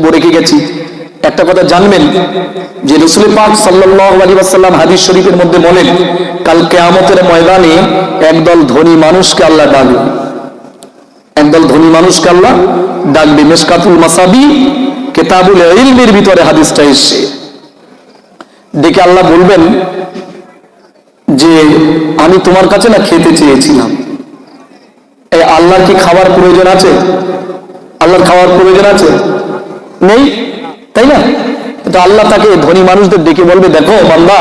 বক্তব্য রেখে গেছি। একটা কথা জানবেন যে রাসূল পাক সাল্লাল্লাহু আলাইহি ওয়াসাল্লাম হাদিস শরীফের মধ্যে বলেন, কাল কিয়ামতের ময়দানে একদল ধনী মানুষকে আল্লাহ ডাকবে, একদল ধনী মানুষকে আল্লাহ ডাকবে। মিশকাতুল মাসাবি কিতাবুল ইলমের ভিতরে হাদিসটা এসেছে। ডেকে আল্লাহ বলবেন যে আমি তোমার কাছে না খেতে চেয়েছিলাম। এই আল্লাহর কি খাবার প্রয়োজন আছে? আল্লাহর খাওয়ার প্রয়োজন আছে? নেই, তাই না? তো আল্লাহ তাকে ধনী মানুষদের ডেকে বলবে, দেখো বান্দা,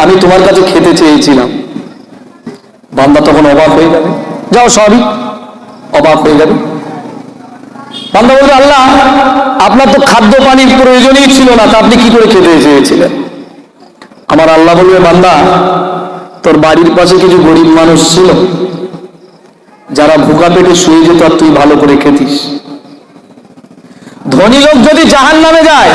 আমি তোমার কাছে খেতে চেয়েছিলাম। বান্দা তখন অবাক হয়ে যাবে, যাও সবই অবাক হয়ে যাবে। বান্দা বলবে, আল্লাহ আপনার তো খাদ্য পানির প্রয়োজনই ছিল না, তা আপনি কি করে খেতে চেয়েছিলেন? আমার আল্লাহ বলবে, বান্দা তোর বাড়ির পাশে কিছু গরিব মানুষ ছিল, যারা ভুকা পেটে শুয়ে যেত আর তুই ভালো করে খেতিস। ধনী লোক যদি জাহান্নামে যায়,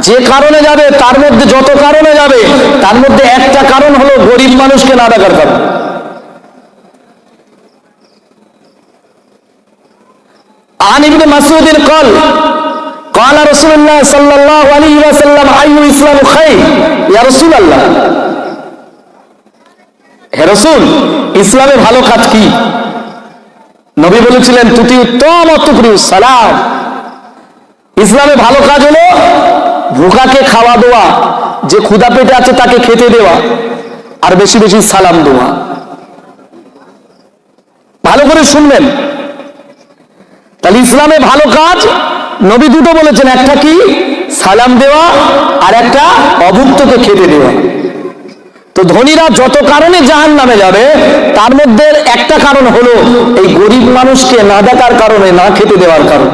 যে কারণে যাবে, তার মধ্যে যত কারণে যাবে, তার মধ্যে একটা কারণ হলো গরিব মানুষকে না ডাকার কারণ। عن ابن مسعود قال قال رسول الله صلى الله عليه وسلم أي الإسلام خير يا رسول الله। হে রাসূল, ইসলামে ভালো কাজ কি? নবী বলেছিলেন, তুতি উত্তম তুকরি সালাম। ইসলামে ভালো কাজ হলো ভুকাকে খাওয়া দেওয়া, যে ক্ষুধা পেটে আছে তাকে খেতে দেওয়া, আর বেশি বেশি সালাম দেওয়া। ভালো করে শুনবেন, তাহলে ইসলামে ভালো কাজ নবী দুটো বলেছেন, একটা কি সালাম দেওয়া, আর একটা অভুক্তকে খেতে দেওয়া। তো ধনীরা যত কারণে জাহান্নামে যাবে, তার মধ্যে একটা কারণ হলো এই গরিব মানুষকে না ডাকার কারণে, না খেতে দেওয়ার কারণে।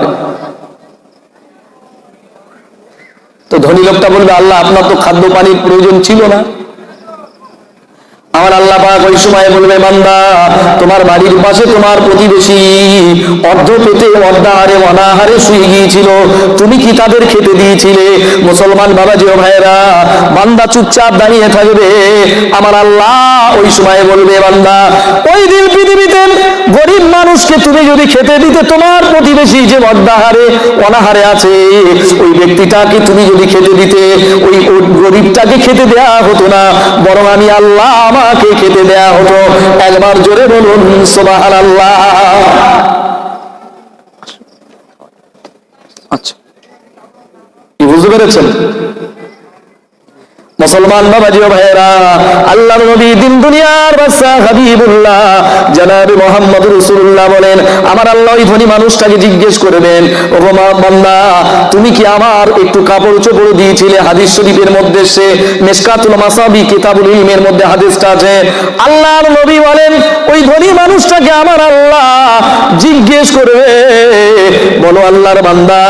তো ধনী লোকটা বলবে, আল্লাহ আপনার তো খাদ্য পানির প্রয়োজন ছিল না। আমার আল্লাহ পাক ওই সময় বলবে, বান্দা তোমার বাড়ির পাশে তোমার প্রতিবেশী অর্ধ পেটে অর্ধাহারে অনাহারে শুয়ে গিয়েছিল, তুমি কি তাদের খেতে দিয়েছিলে? মুসলমান বাবাজি ও ভাইয়েরা, বান্দা চুপচাপ দাঁড়িয়ে থাকবে। আমার আল্লাহ ওই সময় বলবে, বান্দা ওই দিন পৃথিবীতে গরিব মানুষকে তুমি যদি খেতে দিতে, তোমার প্রতিবেশী যে অর্ধাহারে অনাহারে আছে, ওই ব্যক্তিটাকে তুমি যদি খেতে দিতে, ওই গরিবটাকে খেতে দেয়া হতো না, বরং আমি আল্লাহ আমাকে খেতে দেয়া হতো। একবার জোরে বলুন সুবহানাল্লাহ। আচ্ছা, কি বুঝতে পেরেছেন মুসলমান বাবাজি ও ভাইয়েরা? আল্লাহর নবী দিন দুনিয়ার বাদশা হাবিবুল্লাহ জনাবে মুহাম্মদ রাসূলুল্লাহ বলেন, আমার আল্লাহ ওই ধনী মানুষটাকে জিজ্ঞেস করবেন, ও বান্দা তুমি কি আমার একটু কাপড় চোপড় দিয়েছিলে? হাদিস শরীফের মধ্যে সে মিশকাতুল মাসাবি কিতাবুল ইলমের মধ্যে হাদিসটা আছে। আল্লাহর নবী বলেন, ওই ধনী মানুষটাকে আমার আল্লাহ জিজ্ঞেস করবে, বলো আল্লাহর বান্দা,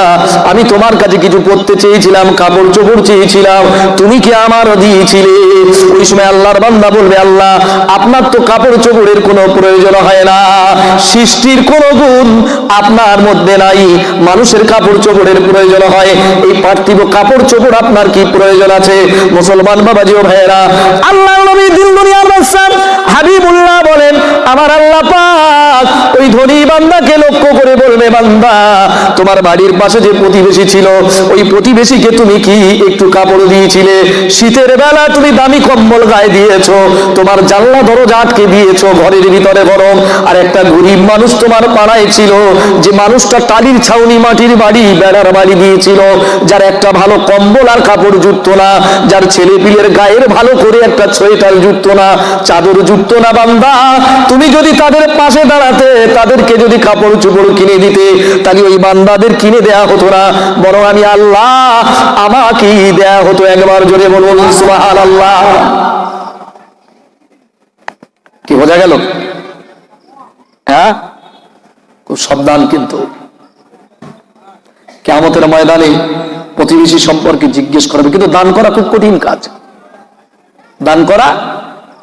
আমি তোমার কাছে কিছু পড়তে চেয়েছিলাম, কাপড় চোপড় চেয়েছিলাম, তুমি কি আমার দিয়েছিলে? ওই সময় আল্লাহর বান্দা বলবে, আল্লাহ আপনার তো কাপড় চোপড়ের কোনো প্রয়োজন হয় না, সৃষ্টির কোনো গুণ আপনার মধ্যে নাই, মানুষের কাপড় চোপড়ের প্রয়োজন হয়, এই পার্থিব কাপড় চোপড় আপনার কি প্রয়োজন আছে? মুসলমান বাবাজি ও ভাইয়েরা, আল্লাহর নবী দিন দুনিয়ার বাদশা হাবিবুল্লাহ বলেন, আমার আল্লাহ পাক ওই ধনী বান্দাকে লক্ষ্য করে বলবে, বান্দা তোমার বাড়ির পাশে যে প্রতিবেশী ছিল, ওই প্রতিবেশীকে তুমি কি একটু কাপড় দিয়েছিলে? শীতের বেলা তুমি দামি কম্বল গায়ে দিয়েছো, তোমার জানলা দরজা আটকে দিয়েছো, ঘরের ভিতরে গরম। আর একটা গরিব মানুষ তোমার পাড়ায় ছিল, যে মানুষটা টালির ছাউনি মাটির বাড়ি বেড়ার বাড়ি দিয়েছিল, যার একটা ভালো কম্বল আর কাপড় জুটতো না, যার ছেলে পিলের গায়ের ভালো করে একটা সোয়েটার জুটতো না, চাদর জুটতো না। বান্দা তুমি যদি তাদের পাশে দাঁড়াতে, তাদেরকে যদি কাপড় চোপড় কিনে দিতে, তাহলে ওই বান্দাদের কিনে দেয়া হতো না, বরং আমি আল্লাহ আমাকেই দেয়া হতো। একবার জোরে বলুন সুবহানাল্লাহ। কি বোঝা গেল? হ্যাঁ, খুব সাবধান। কিন্তু কিয়ামতের ময়দানে প্রতিবেশী সম্পর্কে জিজ্ঞেস করবে। কিন্তু দান করা খুব কঠিন কাজ, দান করা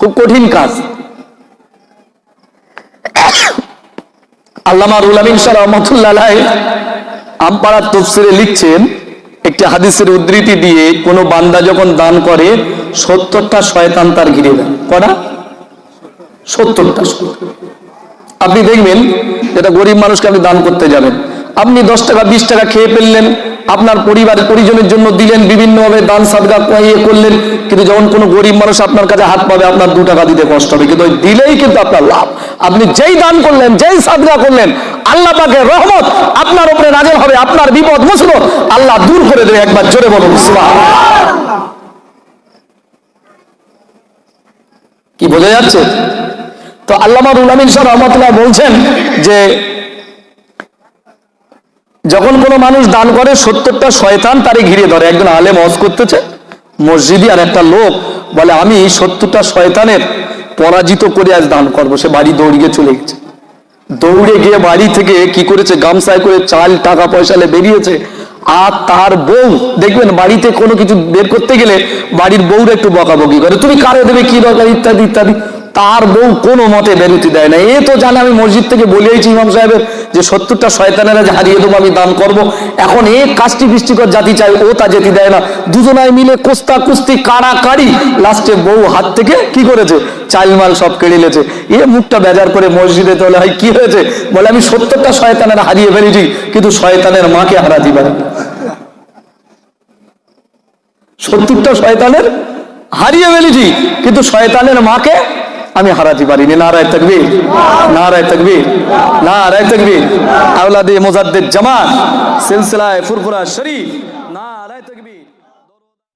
খুব কঠিন কাজ। আল্লামা রুহুল আমিন শাহ রাহমাতুল্লাহ আলাইহি আমপাড়ার তাফসীরে লিখছেন, একটি হাদিসের উদ্ধৃতি দিয়ে, কোন বান্দা যখন দান করে 70টা শয়তান তার ঘিরে দেয়। কটা? 70টা। আপনি দেখবেন, যেটা গরিব মানুষকে আপনি দান করতে যাবেন, আপনি 10 টাকা 20 টাকা খেয়ে ফেললেন, আপনার পরিবারের পরিজনের জন্য দিলেন, বিভিন্নভাবে দান সাদকা করলেন, কিন্তু যখন কোনো গরিব মানুষ আপনার কাছে হাত পাবে আপনার 2 টাকা দিতে কষ্ট হবে, কিন্তু ওই দিলেই কিন্তু আপনার লাভ। আপনি যেই দান করলেন, যেই সাদকা করলেন, আল্লাহ পাকের রহমত আপনার উপরে নাযিল হবে, আপনার বিপদ মুসিবত আল্লাহ দূর করে দেবে। একবার জোরে বলুন সুবহানাল্লাহ। কি বোঝা যাচ্ছে? তো আল্লামা রুহুল আমিন সাহেব রাহমাতুল্লাহ বলছেন যে যখন কোনো মানুষ দান করে 70টা শয়তান তারে ঘিরে ধরে। একজন আলেম ওয়াজ করতেছে মসজিদে, আর একটা লোক বলে আমি 70টা শয়তানের পরাজিত করে আজ দান করবো। সে বাড়ি দৌড়িয়ে চলে গেছে, দৌড়ে গিয়ে বাড়ি থেকে কি করেছে, গামছায় করে চাল টাকা পয়সা বেরিয়েছে। আর তার বউ দেখবেন বাড়িতে কোনো কিছু বের করতে গেলে বাড়ির বউরা একটু বকাবকি করে, তুমি কারে দেবে, কি দরকার, ইত্যাদি ইত্যাদি। তার বউ কোনো মতে বেরুতি দেয় না। এ তো জানে আমি মসজিদ থেকে বলিয়েছি ইমাম সাহেবের যে 70টা শয়তানেরা যে হারিয়ে দেবো, আমি দান করব। এখন এ কাষ্টি বৃষ্টিকর জাতি চাই, ও তা যেতে দেয় না। দুজনায় মিলে কোস্তা কুস্তি কাড়াকাড়ি, লাস্টে বউ হাত থেকে কি করেছে, চালমাল সব কেড়ে নিয়েছে। এ মুখটা বেজার করে মসজিদে তোলে, হয় কি হয়েছে, বলে আমি 70টা শয়তানেরা হারিয়ে ফেলেছি, কিন্তু শয়তানের মাকে হারাতে পারি। 70টা শয়তানের হারিয়ে ফেলেছি, কিন্তু শয়তানের মাকে আমি হারাতে পারিনি। নারায়ে তাকবীর, নারায়ে তাকবীর, নারায়ে তাকবীর। আওলাদে মুজাদ্দিদ জামাত সিলসিলায়ে ফুরফুরা শরীফ।